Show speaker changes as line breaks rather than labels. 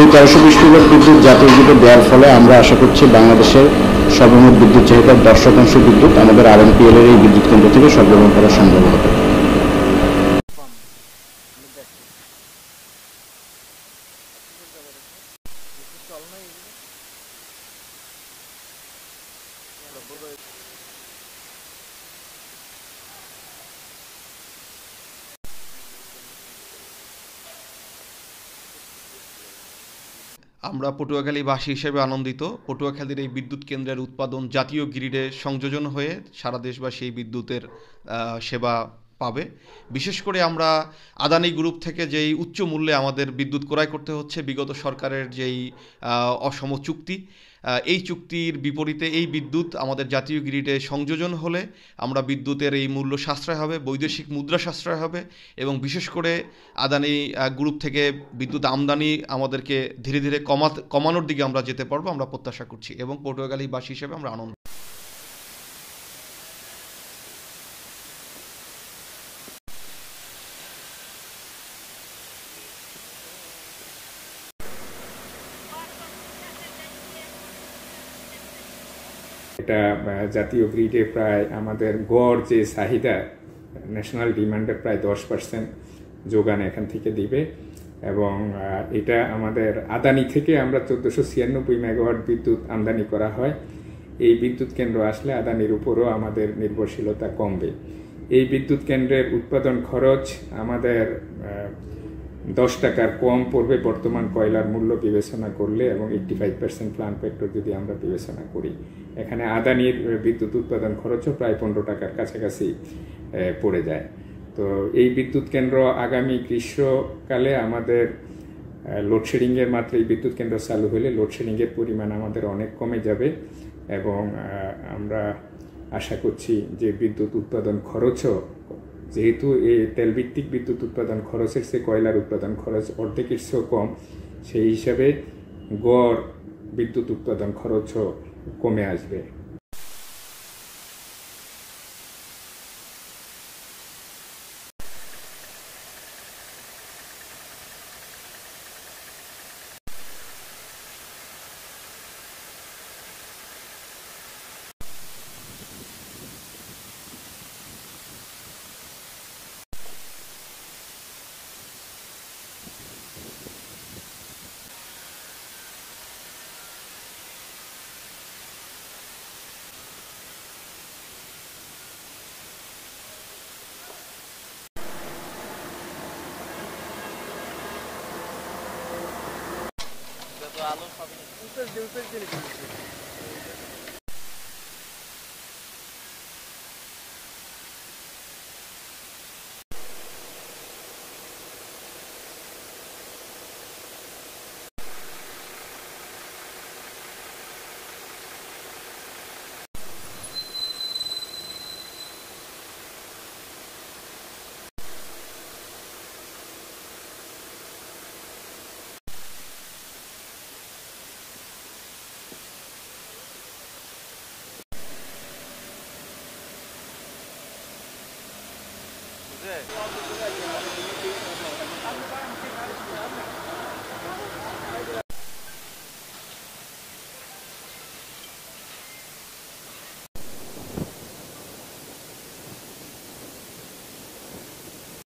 এই 1320 মেগাওয়াট বিদ্যুৎ জাতীয় গ্রিডে দেওয়ার ফলে আমরা আশা করছি বাংলাদেশের সর্বমোট বিদ্যুৎ চাহিদার 10% বিদ্যুৎ আমাদের আরএমপিএল এর এই বিদ্যুৎ কেন্দ্র থেকে সরবরাহ করা সম্ভব হবে।
আমরা পটুয়াখালীবাসী হিসেবে আনন্দিত। পটুয়াখালীর এই বিদ্যুৎ কেন্দ্রের উৎপাদন জাতীয় গ্রিডে সংযোজন হয়ে সারা দেশবাসী এই বিদ্যুতের সেবা পাবে। বিশেষ করে আমরা আদানি গ্রুপ থেকে যেই উচ্চ মূল্যে আমাদের বিদ্যুৎ ক্রয় করতে হচ্ছে বিগত সরকারের যেই অসম চুক্তি, এই চুক্তির বিপরীতে এই বিদ্যুৎ আমাদের জাতীয় গ্রিডে সংযোজন হলে আমরা বিদ্যুতের এই মূল্য সাশ্রয় হবে, বৈদেশিক মুদ্রা সাশ্রয় হবে এবং বিশেষ করে আদানি গ্রুপ থেকে বিদ্যুৎ আমদানি আমাদেরকে ধীরে ধীরে কমানোর দিকে আমরা যেতে পারবো, আমরা প্রত্যাশা করছি এবং পটুয়াখালীবাসী হিসেবে আমরা আনন্দ।
এটা জাতীয় গ্রিডে প্রায় আমাদের গড় যে চাহিদা ন্যাশনাল ডিমান্ডের প্রায় 10% যোগান এখান থেকে দিবে এবং এটা আমাদের আদানি থেকে আমরা 1496 মেগাওয়াট বিদ্যুৎ আমদানি করা হয়। এই বিদ্যুৎ কেন্দ্র আসলে আদানির উপরও আমাদের নির্ভরশীলতা কমবে। এই বিদ্যুৎ কেন্দ্রের উৎপাদন খরচ আমাদের 10 টাকার কম পড়বে বর্তমান কয়লার মূল্য বিবেচনা করলে এবং 85% প্লান্ট ফ্যাক্টর যদি আমরা বিবেচনা করি। এখানে আদানির বিদ্যুৎ উৎপাদন খরচও প্রায় 15 টাকার কাছাকাছি পড়ে যায়। তো এই বিদ্যুৎ কেন্দ্র আগামী গ্রীষ্মকালে আমাদের লোডশেডিংয়ের মাত্রা এই বিদ্যুৎ কেন্দ্র চালু হলে লোডশেডিংয়ের পরিমাণ আমাদের অনেক কমে যাবে এবং আমরা আশা করছি যে বিদ্যুৎ উৎপাদন খরচও, যেহেতু এই তেলভিত্তিক বিদ্যুৎ উৎপাদন খরচের চেয়ে কয়লার উৎপাদন খরচ অর্ধেকের চেয়েও কম, সেই হিসাবে গড় বিদ্যুৎ উৎপাদন খরচও কমে আসবে।
আলো সবই বুঝে